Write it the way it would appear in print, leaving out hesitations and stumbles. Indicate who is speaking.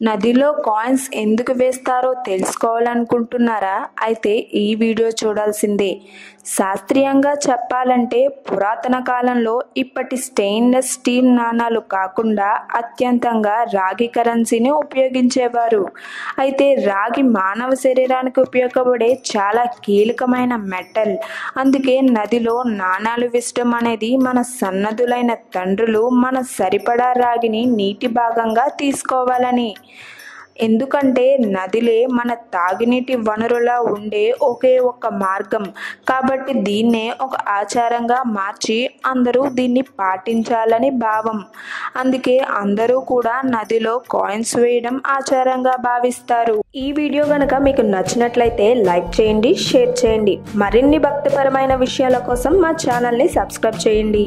Speaker 1: నదిలో కాయిన్స్ ఎందుకు వేస్తారో తెలుసుకోవాలనుకుంటున్నారా? అయితే ఈ వీడియో చూడాల్సిందే. శాస్త్రీయంగా చెప్పాలంటే పురాతన కాలంలో ఇప్పటి స్టెయిన్లెస్ స్టీల్ నాణాలు కాకుండా అత్యంతంగా రాగి కరెన్సీని ఉపయోగించేవారు. అయితే రాగి మానవ శరీరానికి ఉపయోగపడే చాలా కీలకమైన మెటల్. అందుకే నదిలో నాణాలు వేయడం అనేది మన సన్నద్ధులైన తండ్రులు మన సరిపడా రాగిని నీటి భాగంగా తీసుకోవాలని. ఎందుకంటే నదిలే మన తాగునీటి వనరులా ఉండే ఒకే ఒక్క మార్గం. కాబట్టి దీన్నే ఒక ఆచారంగా మార్చి అందరూ దీన్ని పాటించాలని భావం. అందుకే అందరూ కూడా నదిలో కాయిన్స్ వేయడం ఆచారంగా భావిస్తారు. ఈ వీడియో గనక మీకు నచ్చినట్లయితే లైక్ చేయండి, షేర్ చేయండి. మరిన్ని భక్తిపరమైన విషయాల కోసం మా ఛానల్ని సబ్స్క్రైబ్ చేయండి.